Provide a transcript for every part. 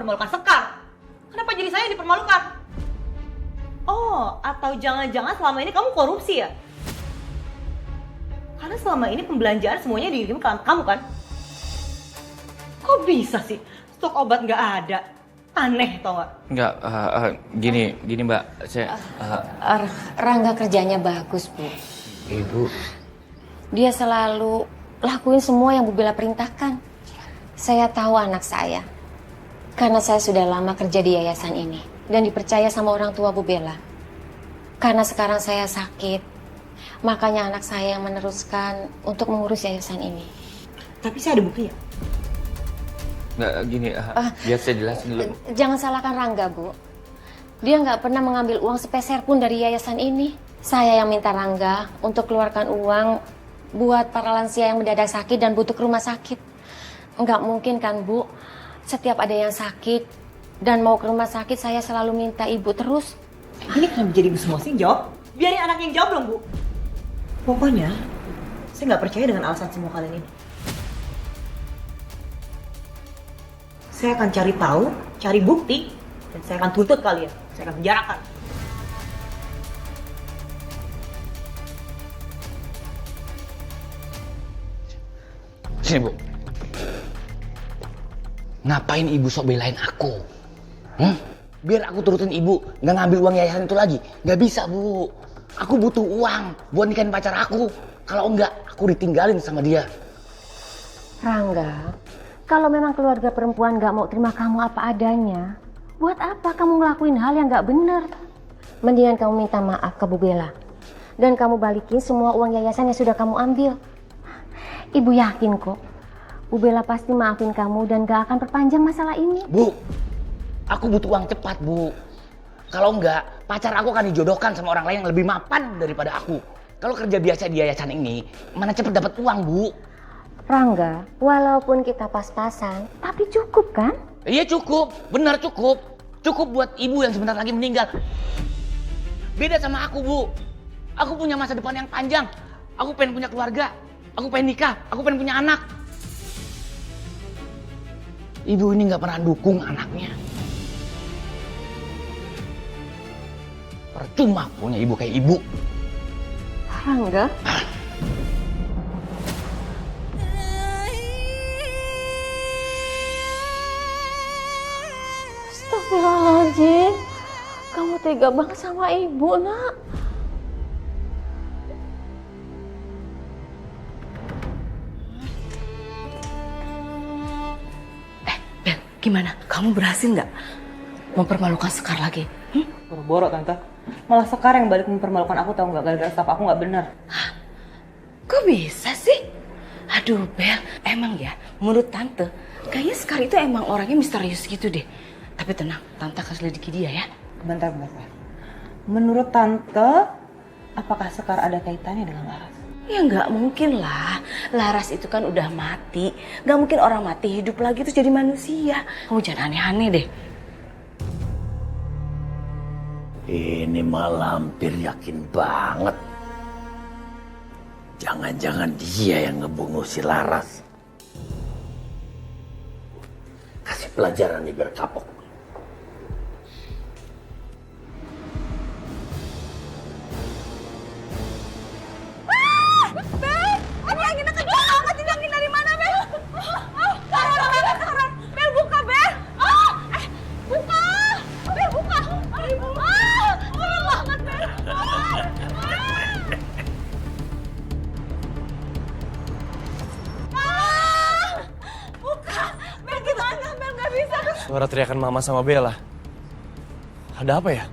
mempermalukan Sekar. Kenapa jadi saya yang dipermalukan? Oh, atau jangan-jangan selama ini kamu korupsi ya? Karena selama ini pembelanjaan semuanya dikirim ke kamu kan? Kok bisa sih? Stok obat nggak ada. Aneh tau nggak? Enggak, gini Mbak, saya... Rangga kerjanya bagus, Bu. Ibu... Dia selalu lakuin semua yang Bu Bella perintahkan. Saya tahu anak saya. Karena saya sudah lama kerja di yayasan ini. Dan dipercaya sama orang tua Bu Bella. Karena sekarang saya sakit. Makanya anak saya yang meneruskan untuk mengurus yayasan ini. Tapi saya ada bukti ya? Nggak, gini, biar saya jelasin dulu. Jangan salahkan Rangga, Bu. Dia nggak pernah mengambil uang sepeser pun dari yayasan ini. Saya yang minta Rangga untuk keluarkan uang buat para lansia yang mendadak sakit dan butuh ke rumah sakit. Nggak mungkin kan, Bu? Setiap ada yang sakit dan mau ke rumah sakit, saya selalu minta Ibu terus. Ini kenapa jadi ibu semua sih? Jawab. Biarin anak yang jawab dong, Bu. Pokoknya, saya nggak percaya dengan alasan semua kalian ini. Saya akan cari tahu, cari bukti, dan saya akan tuntut kalian. Saya akan penjarakan. Sini, Bu. Ngapain Ibu sok belain aku? Biar aku turutin Ibu, nggak ngambil uang yayasan itu lagi. Nggak bisa, Bu. Aku butuh uang buat nikahin pacar aku. Kalau enggak, aku ditinggalin sama dia. Rangga, kalau memang keluarga perempuan nggak mau terima kamu apa adanya, buat apa kamu ngelakuin hal yang nggak bener? Mendingan kamu minta maaf ke Bu Bella. Dan kamu balikin semua uang yayasan yang sudah kamu ambil. Ibu yakin kok, Bu Bella pasti maafin kamu dan gak akan perpanjang masalah ini. Bu, aku butuh uang cepat, Bu. Kalau enggak, pacar aku akan dijodohkan sama orang lain yang lebih mapan daripada aku. Kalau kerja biasa di yayasan ini, mana cepet dapat uang, Bu? Rangga, walaupun kita pas-pasan, tapi cukup kan? Iya cukup, benar cukup. Cukup buat ibu yang sebentar lagi meninggal. Beda sama aku, Bu. Aku punya masa depan yang panjang. Aku pengen punya keluarga. Aku pengen nikah. Aku pengen punya anak. Ibu ini nggak pernah dukung anaknya. Percuma punya ibu kayak ibu. Rangga? Astagfirullahaladzim. Kamu tega banget sama ibu, Nak. Bel, gimana? Kamu berhasil nggak mempermalukan Sekar lagi? Boro-boro, Tante. Malah Sekar yang balik mempermalukan aku, tahu nggak? Gara-gara staf aku nggak benar. Kok bisa sih? Aduh Bel, emang ya menurut Tante, kayaknya Sekar itu emang orangnya misterius gitu deh. Tapi tenang, Tante akan selidiki dia ya. Bentar. Menurut Tante, apakah Sekar ada kaitannya dengan Laras? Ya nggak mungkin lah, Laras itu kan udah mati. Nggak mungkin orang mati hidup lagi terus jadi manusia. Kamu jangan aneh-aneh deh. Ini malah hampir yakin banget. Jangan-jangan dia yang ngebunuh si Laras. Kasih pelajaran nih biar kapok. Suara teriakan Mama sama Bella. Ada apa ya?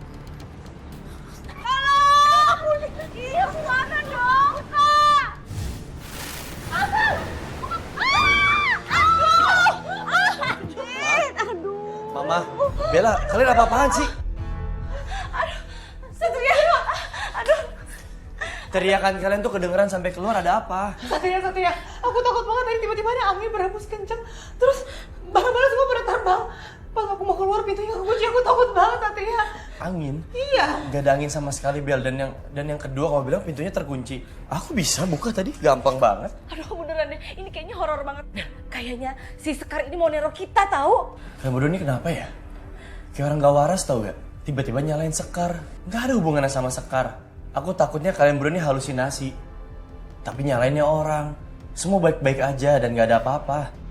Mama, Bella, kalian apa-apaan sih? Teriakan kalian tuh kedengeran sampai keluar, ada apa? Satria, aku takut banget tadi tiba-tiba ada angin berhembus kencang. Terus barang-barang semua pada terbang. Pas aku mau keluar pintunya kekunci, aku takut banget Satria. Angin? Iya. Gak ada angin sama sekali, Bel. Dan yang kedua, kamu bilang pintunya terkunci. Aku bisa buka tadi, gampang banget. Aduh beneran deh, ini kayaknya horor banget. Kayaknya si Sekar ini mau neror kita tahu. Kalian berdua ini kenapa ya? Kayak orang gak waras tau gak? Tiba-tiba nyalain Sekar. Gak ada hubungannya sama Sekar. Aku takutnya kalian berdua ini halusinasi. Tapi nyalainnya orang. Semua baik-baik aja dan gak ada apa-apa.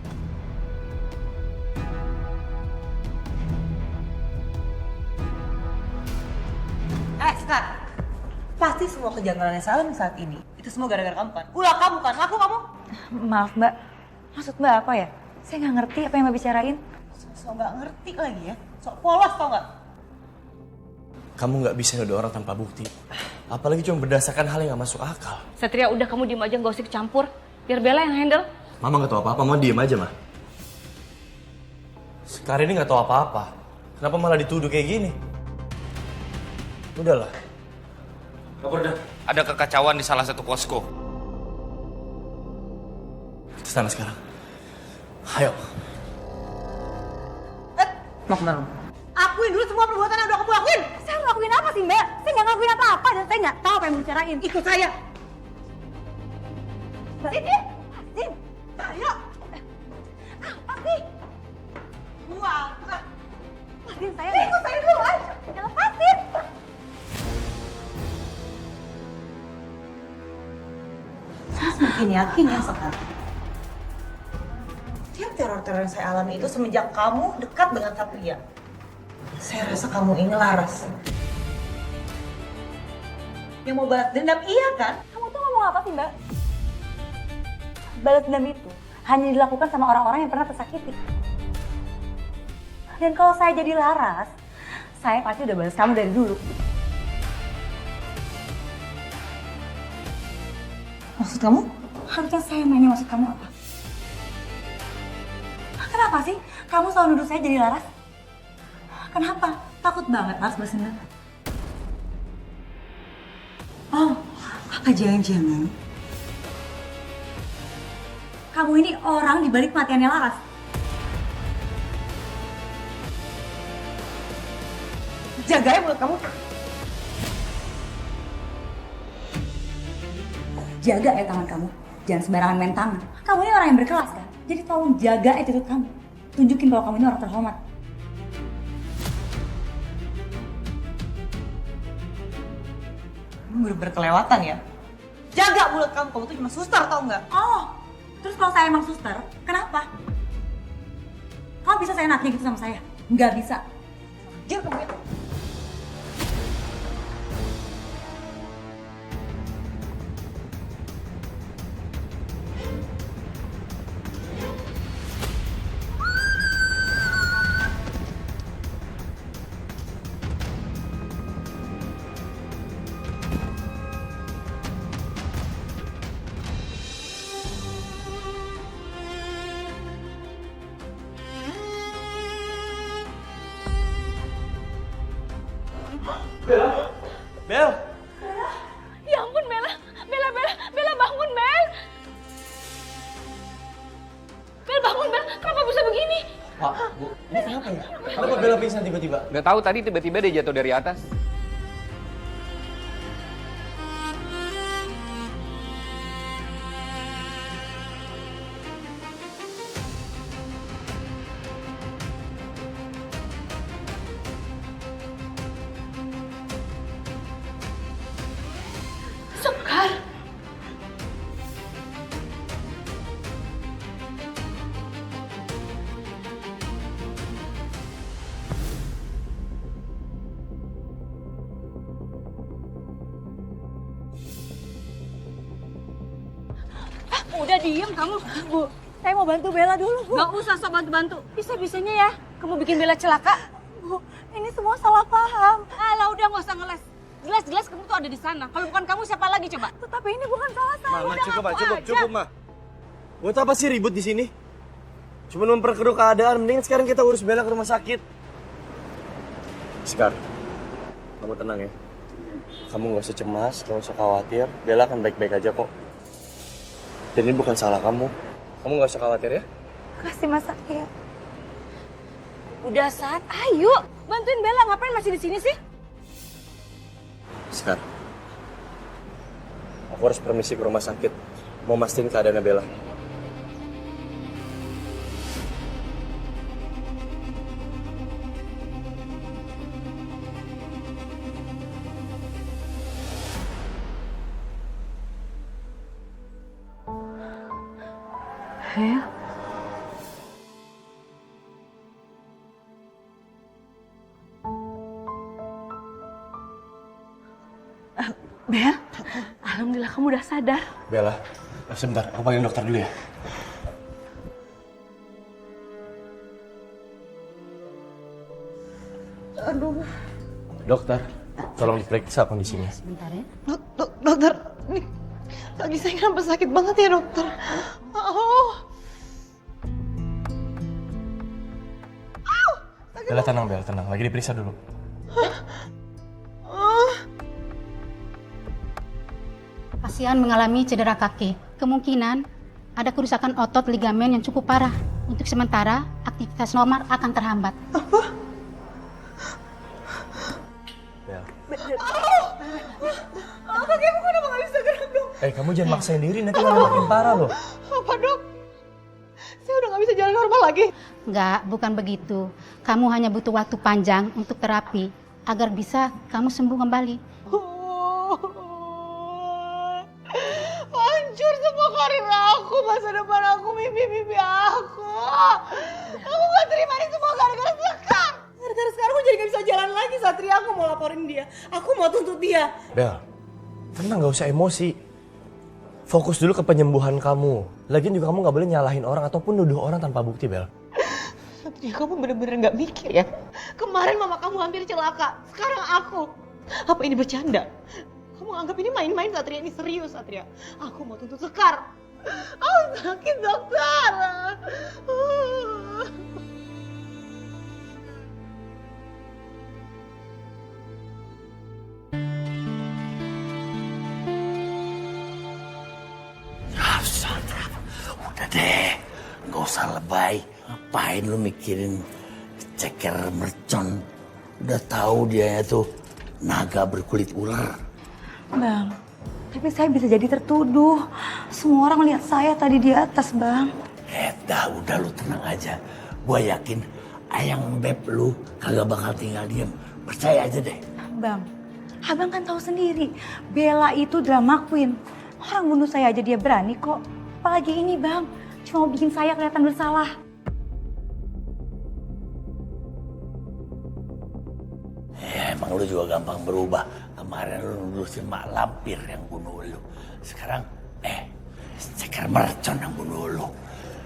Sekar, pasti semua kejanggalannya Salim saat ini itu semua gara-gara kamu kan? Ulah kamu kan, laku kamu. Maaf mbak, maksud mbak apa ya? Saya nggak ngerti apa yang mbak bicarain. Sok nggak ngerti lagi ya, sok polos tau nggak? Kamu gak bisa nuduh orang tanpa bukti. Apalagi cuma berdasarkan hal yang gak masuk akal. Satria udah kamu diem aja gak usah kecampur. Biar Bella yang handle. Mama gak tahu apa-apa, mau diem aja mah. Sekar ini gak tahu apa-apa. Kenapa malah dituduh kayak gini? Udahlah. Apa udah? Ada kekacauan di salah satu posko. Kesana sekarang. Ayo. Mau kemana? Akuin dulu semua perbuatan yang udah kamu lakuin. Saya ngelakuin apa sih mbak? Saya nggak ngelakuin apa-apa dan saya nggak tahu apa yang bicarain. Ikut saya. Sini, Sin. Ayo. Apa sih? Wah. Lepasin saya. Ikut saya dulu aja. Ya lepasin. Saya semakin yakin ya sekarang. Tiap teror-teror yang saya alami itu semenjak kamu dekat dengan Satria. Saya rasa kamu ini laras. Yang mau balas dendam iya kan? Kamu tuh ngomong apa sih mbak? Balas dendam itu hanya dilakukan sama orang-orang yang pernah tersakiti. Dan kalau saya jadi laras, saya pasti udah balas kamu dari dulu. Maksud kamu? Harusnya saya nanya maksud kamu apa? Kenapa sih kamu selalu nuduh saya jadi laras? Kenapa? Takut banget harus balas dendam. Oh, apa jangan-jangan kamu ini orang di balik kematiannya Laras? Jaga ya mulut kamu. Jaga ya tangan kamu. Jangan sembarangan main tangan. Kamu ini orang yang berkelas kan? Jadi tolong jaga attitude kamu. Tunjukin kalau kamu ini orang terhormat. Kamu bener-bener kelewatan ya. Jaga mulut kamu tuh cuma suster tau nggak? Oh, terus kalau saya emang suster, kenapa? Kamu bisa seenaknya gitu sama saya? Nggak bisa. Jir kamu itu. Bel! Ya ampun Bella. Bella bangun Bel. Bel bangun Bel. Kenapa bisa begini? Pak, Bu, ini kenapa ya? Kenapa Bella pingsan tiba-tiba? Gak tahu tadi tiba-tiba dia jatuh dari atas. Sekar. Udah diem kamu. Bu, saya mau bantu Bella dulu, Bu. Gak usah sok bantu-bantu. Bisa-bisanya ya. Kamu bikin Bella celaka. Bu, ini semua salah paham. Alah udah gak usah ngeles. Jelas-jelas kamu tuh ada di sana. Kalau bukan kamu siapa lagi coba? Tapi ini bukan salah saya. Mama, udah cukup, Ma. ngaku aja. Cukup, Ma. Buat apa sih ribut di sini? Cuma memperkeruh keadaan. Mendingan sekarang kita urus Bella ke rumah sakit. Sekar, kamu tenang ya. Kamu gak usah cemas, gak usah khawatir. Bella akan baik-baik aja kok. Dan ini bukan salah kamu. Kamu gak usah khawatir ya. Makasih Mas Satria. Udah saat, ayo bantuin Bella. Ngapain masih di sini sih? Sekar, aku harus permisi ke rumah sakit. Mau mastiin keadaannya Bella. Bel? Bel, alhamdulillah kamu udah sadar. Bella, sebentar, aku panggil dokter dulu ya. Aduh. Dokter, tolong diperiksa kondisinya. Sebentar ya. Dokter, ini kaki saya kenapa sakit banget ya dokter? Oh. Bella tenang, Bella tenang. Lagi diperiksa dulu. Pasien mengalami cedera kaki. Kemungkinan ada kerusakan otot ligamen yang cukup parah. Untuk sementara, aktivitas normal akan terhambat. Bella. Kaki aku kenapa nggak bisa gerak dok? Kamu jangan maksain diri, nanti malah makin parah loh. Apa dok? Saya udah nggak bisa jalan normal lagi. Enggak, bukan begitu. Kamu hanya butuh waktu panjang untuk terapi agar bisa kamu sembuh kembali. Hancur semua karir aku, masa depan aku, mimpi-mimpi aku. Aku gak terima ini semua gara-gara Sekar. Gara-gara sekarang aku jadi gak bisa jalan lagi, Satria. Aku mau laporin dia. Aku mau tuntut dia. Bel, tenang, gak usah emosi. Fokus dulu ke penyembuhan kamu. Lagian juga kamu gak boleh nyalahin orang ataupun nuduh orang tanpa bukti, Bel. Satria, kamu bener-bener gak mikir ya? Kemarin mama kamu hampir celaka. Sekarang aku. Apa ini bercanda? Kamu anggap ini main-main, Satria. Ini serius, Satria. Aku mau tuntut Sekar. Oh, sakit, dokter. Udah deh, nggak usah lebay. Ngapain lu mikirin ceker mercon? Udah tahu dia tuh naga berkulit ular. Bang, tapi saya bisa jadi tertuduh. Semua orang lihat saya tadi di atas, Bang. Udah lu tenang aja. Gua yakin ayang beb lu kagak bakal tinggal diam. Percaya aja deh. Bang, abang kan tahu sendiri, Bella itu drama queen. Orang bunuh saya aja dia berani kok. Apalagi ini, Bang, cuma mau bikin saya kelihatan bersalah. Emang lu juga gampang berubah. Kemarin lu nuduh si Mak Lampir yang bunuh lu. Sekarang, ceker mercon yang bunuh lu.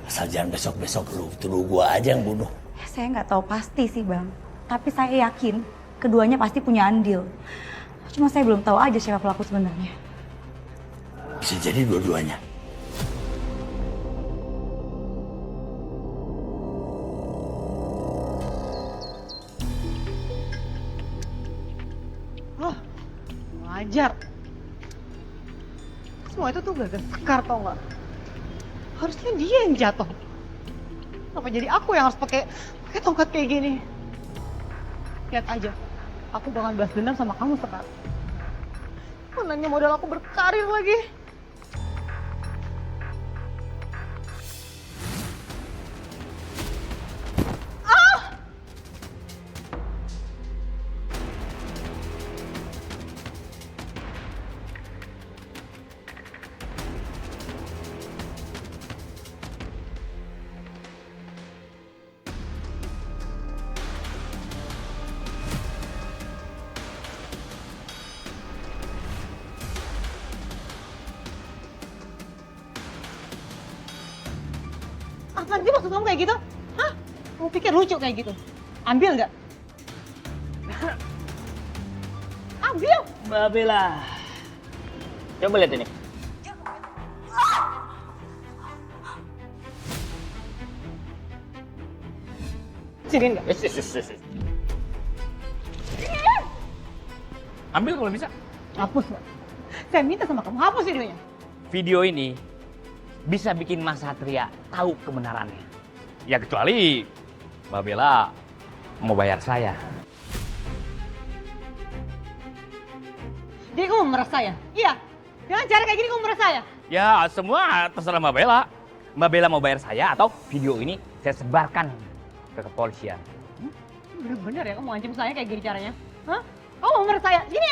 Asal jangan besok-besok lu tuduh gua aja yang bunuh. Saya nggak tahu pasti sih, Bang. Tapi saya yakin keduanya pasti punya andil. Cuma saya belum tahu aja siapa pelaku sebenarnya. Bisa jadi dua-duanya. Wajar. Semua itu tuh gara-gara Sekar, tau gak? Harusnya dia yang jatuh. Kenapa jadi aku yang harus pakai tongkat kayak gini? Lihat aja, aku bakal balas dendam sama kamu Sekar. Mananya modal aku berkarir lagi. Apaan sih maksud kamu kayak gitu? Hah? Kamu pikir lucu kayak gitu? Ambil nggak? Ambil! Mbak Bella. Coba lihat ini. Sini nggak? Ambil kalau bisa. Hapus nggak? Saya minta sama kamu, hapus videonya. Video ini bisa bikin Mas Satria tahu kebenarannya. Ya kecuali Mbak Bella mau bayar saya. Jadi kamu memeras saya? Iya? Dengan cara kayak gini kamu memeras saya? Ya semua terserah Mbak Bella. Mbak Bella mau bayar saya atau video ini saya sebarkan ke kepolisian. Bener-bener ya kamu ngancam saya kayak gini caranya? Hah? Kamu mau memeras saya? Gini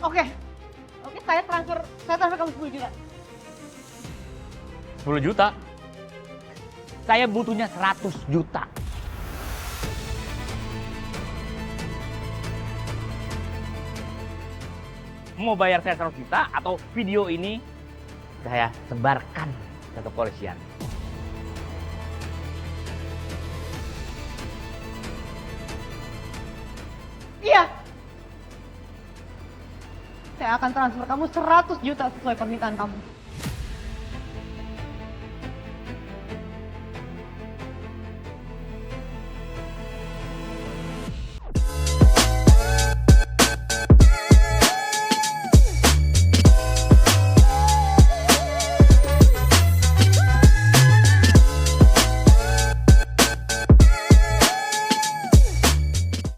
Oke, saya transfer kamu 10 juta. 10 juta? Saya butuhnya 100 juta. Mau bayar saya 100 juta atau video ini saya sebarkan ke kepolisian? Iya. Saya akan transfer kamu 100 juta sesuai permintaan kamu.